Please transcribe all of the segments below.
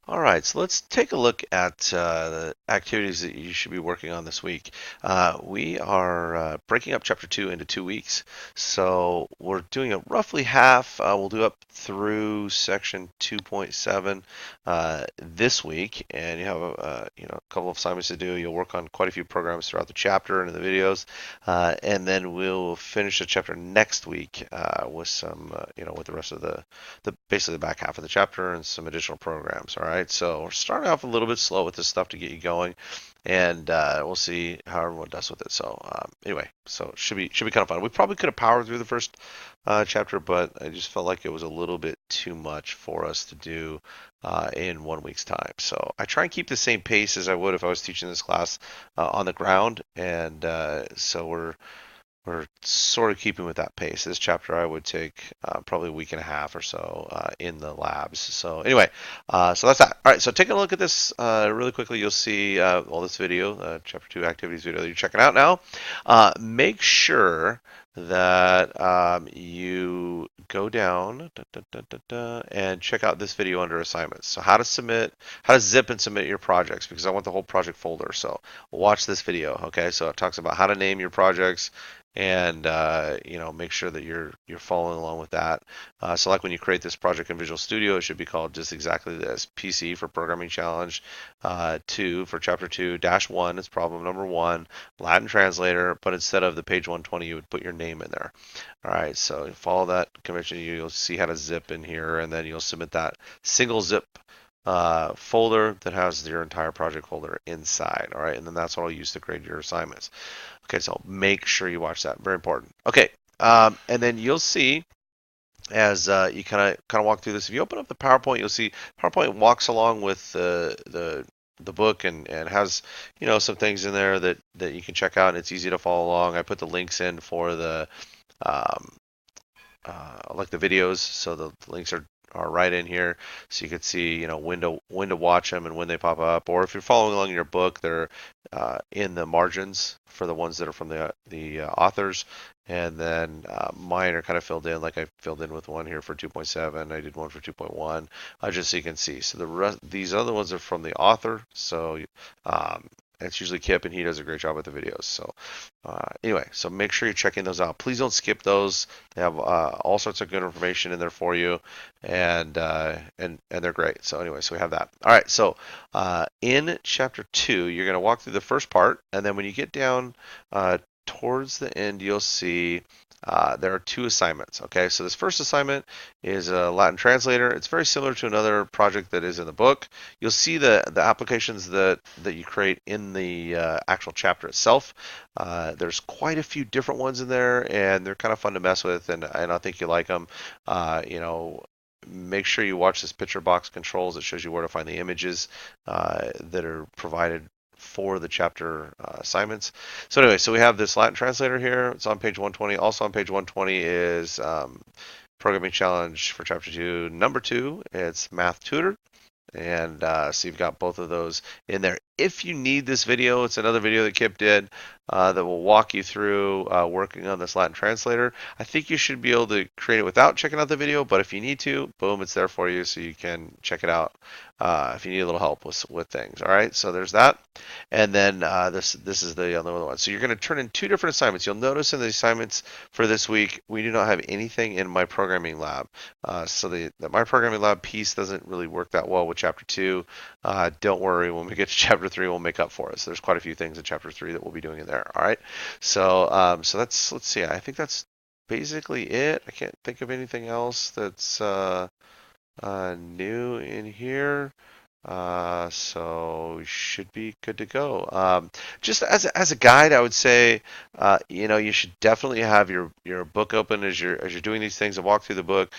All right, so let's take a look at the activities that you should be working on this week. We are breaking up Chapter 2 into 2 weeks, so we're doing it roughly half. We'll do up through Section 2.7 this week, and you have a couple of assignments to do. You'll work on quite a few programs throughout the chapter and in the videos, and then we'll finish the chapter next week with some, with the rest of the basically the back half of the chapter and some additional programs. All right, so we're starting off a little bit slow with this stuff to get you going, and we'll see how everyone does with it. So anyway, so it should be kind of fun. We probably could have powered through the first chapter, but I just felt like it was a little bit too much for us to do in 1 week's time. So I try and keep the same pace as I would if I was teaching this class on the ground, and so we're sort of keeping with that pace. This chapter I would take probably a week and a half or so in the labs. So anyway, so that's that. All right, so taking a look at this really quickly, you'll see all this video, chapter 2 activities video that you're checking out now. Make sure that you go down and check out this video under assignments. So how to zip and submit your projects, because I want the whole project folder. So watch this video, okay? So it talks about how to name your projects, and make sure that you're following along with that. So like when you create this project in Visual Studio, it should be called just exactly this: PC for Programming Challenge 2 for Chapter 2 -1 is problem number 1, Latin translator, but instead of the page 120 you would put your name in there. All right, so follow that convention. You'll see how to zip in here, and then you'll submit that single zip folder that has your entire project folder inside. All right, and then that's what I'll use to grade your assignments. Okay, so make sure you watch that. Very important. Okay, and then you'll see as you kind of walk through this. If you open up the PowerPoint, you'll see PowerPoint walks along with the book, and has some things in there that you can check out, and it's easy to follow along. I put the links in for the um, like the videos, so the links are right in here, so you can see when to watch them and when they pop up. Or if you're following along in your book, they're in the margins for the ones that are from the authors, and then mine are kind of filled in, like I filled in with one here for 2.7. I did one for 2.1, just so you can see. So the rest, these other ones are from the author, so it's usually Kip, and he does a great job with the videos. So anyway, so make sure you're checking those out. Please don't skip those. They have all sorts of good information in there for you, and they're great. So anyway, so we have that. All right, so in chapter 2, you're going to walk through the first part, and then when you get down towards the end, you'll see there are 2 assignments. Okay, so this first assignment is a Latin translator. It's very similar to another project that is in the book. You'll see the applications that you create in the actual chapter itself. There's quite a few different ones in there, and they're kind of fun to mess with, and I think you like them. Make sure you watch this picture box controls. It shows you where to find the images that are provided for the chapter assignments. So anyway, so we have this Latin translator here. It's on page 120. Also on page 120 is Programming Challenge for Chapter 2, number 2. It's Math Tutor. And so you've got both of those in there. If you need this video, it's another video that Kip did that will walk you through working on this Latin translator. I think you should be able to create it without checking out the video, but if you need to, boom, it's there for you, so you can check it out if you need a little help with things. All right, so there's that. And then this is the other one. So you're going to turn in 2 different assignments. You'll notice in the assignments for this week, we do not have anything in my programming lab. So the my programming lab piece doesn't really work that well with chapter 2. Don't worry, when we get to chapter 3, we'll make up for it. So there's quite a few things in chapter 3 that we'll be doing in there. All right, so so that's, let's see, I think that's basically it. I can't think of anything else that's new in here. So we should be good to go. Just as a guide, I would say, you should definitely have your book open as you're doing these things and walk through the book.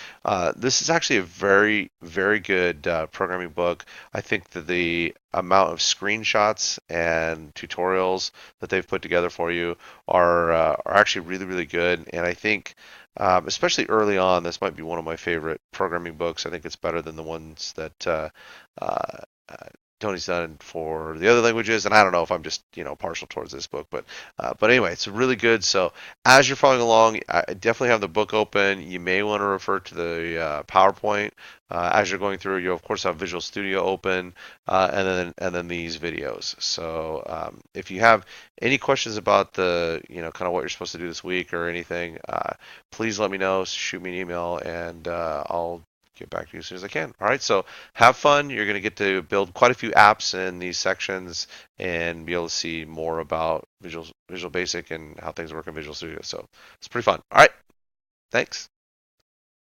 This is actually a very, very good programming book. I think that the amount of screenshots and tutorials that they've put together for you are actually really, really good. And I think especially early on, this might be one of my favorite programming books. I think it's better than the ones that uh, Tony's done for the other languages, and I don't know if I'm just partial towards this book, but anyway, it's really good. So as you're following along, I definitely have the book open. You may want to refer to the PowerPoint as you're going through. You of course have Visual Studio open, and then these videos. So if you have any questions about the kind of what you're supposed to do this week or anything, please let me know. Shoot me an email, and I'll get back to you as soon as I can. All right, so have fun. You're going to get to build quite a few apps in these sections and be able to see more about Visual Basic and how things work in Visual Studio. So it's pretty fun. All right, thanks.